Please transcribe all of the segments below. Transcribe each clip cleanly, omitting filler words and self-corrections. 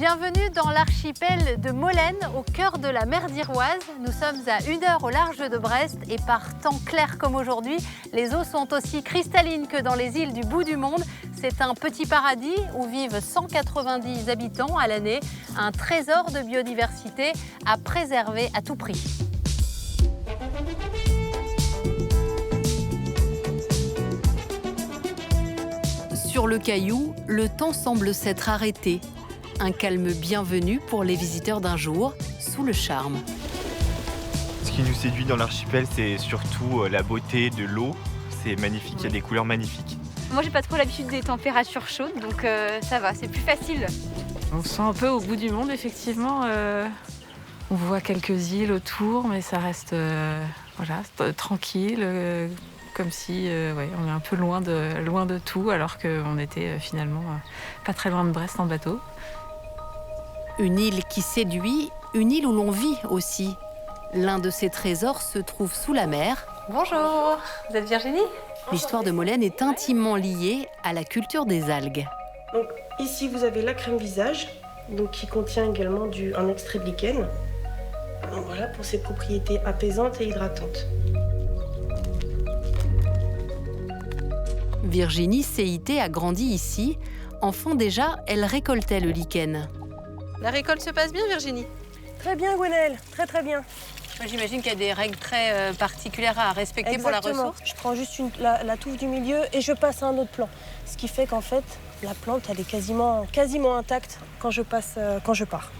Bienvenue dans l'archipel de Molène, au cœur de la mer d'Iroise. Nous sommes à 1 heure au large de Brest et par temps clair comme aujourd'hui, les eaux sont aussi cristallines que dans les îles du bout du monde. C'est un petit paradis où vivent 190 habitants à l'année, un trésor de biodiversité à préserver à tout prix. Sur le caillou, le temps semble s'être arrêté. Un calme bienvenu pour les visiteurs d'un jour, sous le charme. Ce qui nous séduit dans l'archipel, c'est surtout la beauté de l'eau. C'est magnifique, il y a des couleurs magnifiques. Moi, j'ai pas trop l'habitude des températures chaudes, donc ça va, c'est plus facile. On se sent un peu au bout du monde, effectivement. On voit quelques îles autour, mais ça reste tranquille, comme si on est un peu loin de tout, alors qu'on était finalement pas très loin de Brest en bateau. Une île qui séduit, une île où l'on vit aussi. L'un de ses trésors se trouve sous la mer. Bonjour, vous êtes Virginie ? L'histoire de Molène est intimement liée à la culture des algues. Donc, ici, vous avez la crème visage, donc, qui contient également un extrait de lichen. Donc, voilà, pour ses propriétés apaisantes et hydratantes. Virginie CIT a grandi ici. Enfant déjà, elle récoltait le lichen. La récolte se passe bien, Virginie ? Très bien, Gwenaëlle, très très bien. Moi, j'imagine qu'il y a des règles très particulières à respecter pour la ressource. Je prends juste la touffe du milieu et je passe à un autre plan. Ce qui fait qu'en fait, la plante, elle est quasiment intacte quand je pars.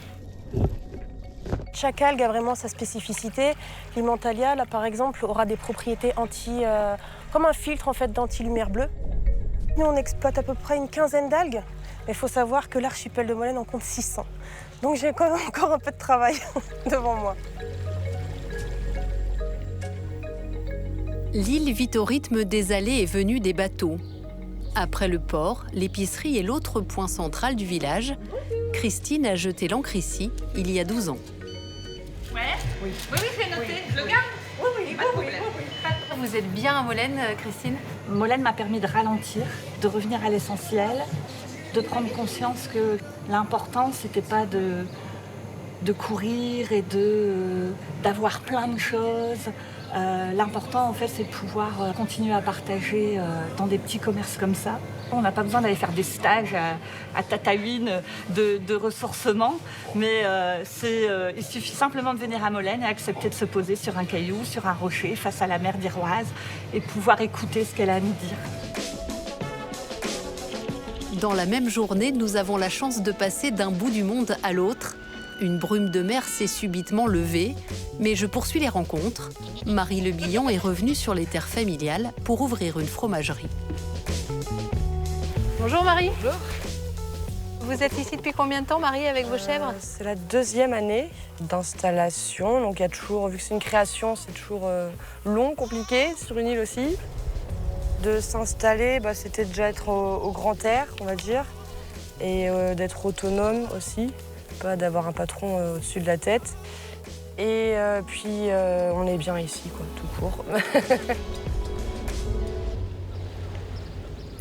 Chaque algue a vraiment sa spécificité. L'Himantalia, là, par exemple, aura des propriétés comme un filtre en fait, d'anti-lumière bleue. Nous, on exploite à peu près une quinzaine d'algues. Mais il faut savoir que l'archipel de Molène en compte 600. Donc j'ai quand même encore un peu de travail devant moi. L'île vit au rythme des allées et venues des bateaux. Après le port, l'épicerie est l'autre point central du village. Christine a jeté l'ancre ici, il y a 12 ans. Ouais ? Oui, c'est noté. Je le garde ? Oui, pas de problème. Vous êtes bien à Molène, Christine ? Molène m'a permis de ralentir, de revenir à l'essentiel, de prendre conscience que l'important, c'était pas de courir et d'avoir plein de choses. L'important, en fait, c'est de pouvoir continuer à partager dans des petits commerces comme ça. On n'a pas besoin d'aller faire des stages à Tataouine de ressourcement, mais il suffit simplement de venir à Molène et accepter de se poser sur un caillou, sur un rocher, face à la mer d'Iroise, et pouvoir écouter ce qu'elle a à nous dire. Dans la même journée, nous avons la chance de passer d'un bout du monde à l'autre. Une brume de mer s'est subitement levée, mais je poursuis les rencontres. Marie Le Billon est revenue sur les terres familiales pour ouvrir une fromagerie. Bonjour Marie. Bonjour. Vous êtes ici depuis combien de temps, Marie, avec vos chèvres ? C'est la 2e année d'installation. Donc il y a toujours, vu que c'est une création, c'est toujours long, compliqué, sur une île aussi. De s'installer, c'était déjà être au grand air, on va dire, et d'être autonome aussi, pas d'avoir un patron au-dessus de la tête. Et puis on est bien ici, quoi, tout court.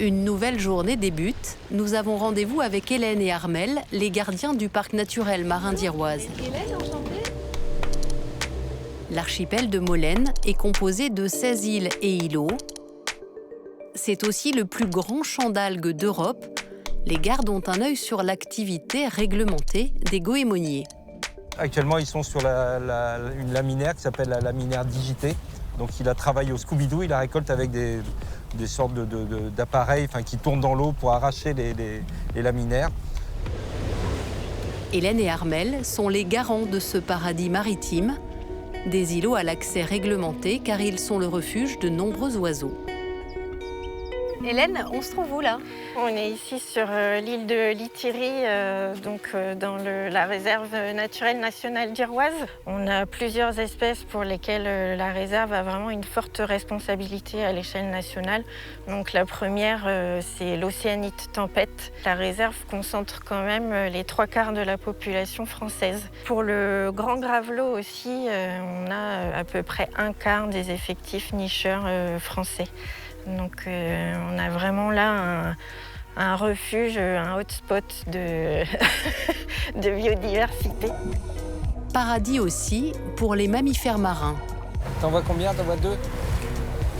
Une nouvelle journée débute. Nous avons rendez-vous avec Hélène et Armel, les gardiens du parc naturel marin d'Iroise. Hélène, enchantée. L'archipel de Molène est composé de 16 îles et îlots. C'est aussi le plus grand champ d'algues d'Europe. Les gardes ont un œil sur l'activité réglementée des goémoniers. Actuellement, ils sont sur une laminaire qui s'appelle la laminaire digitée. Donc il a travaillé au Scooby-Doo, il la récolte avec des sortes d'appareils qui tournent dans l'eau pour arracher les laminaires. Hélène et Armel sont les garants de ce paradis maritime, des îlots à l'accès réglementé car ils sont le refuge de nombreux oiseaux. Hélène, on se trouve où là ? On est ici sur l'île de Lithiri, dans la réserve naturelle nationale d'Iroise. On a plusieurs espèces pour lesquelles la réserve a vraiment une forte responsabilité à l'échelle nationale. Donc la première, c'est l'océanite tempête. La réserve concentre quand même les 3/4 de la population française. Pour le grand gravelot aussi, on a à peu près 1/4 des effectifs nicheurs français. Donc on a vraiment là un refuge, un hotspot de, de biodiversité. Paradis aussi pour les mammifères marins. T'en vois combien? T'en vois 2?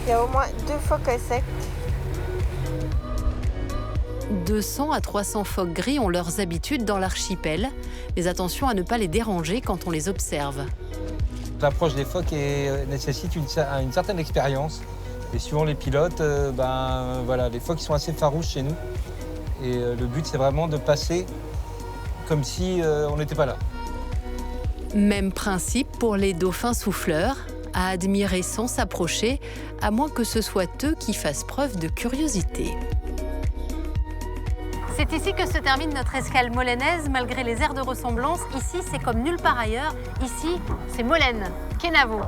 Il y a au moins 2 phoques à sec. 200 à 300 phoques gris ont leurs habitudes dans l'archipel, mais attention à ne pas les déranger quand on les observe. L'approche des phoques nécessite une certaine expérience. Et suivant les pilotes, voilà, les phoques sont assez farouches chez nous. Et le but, c'est vraiment de passer comme si on n'était pas là. Même principe pour les dauphins souffleurs, à admirer sans s'approcher, à moins que ce soit eux qui fassent preuve de curiosité. C'est ici que se termine notre escale molenaise, malgré les aires de ressemblance. Ici, c'est comme nulle part ailleurs. Ici, c'est Molène, Kenavo.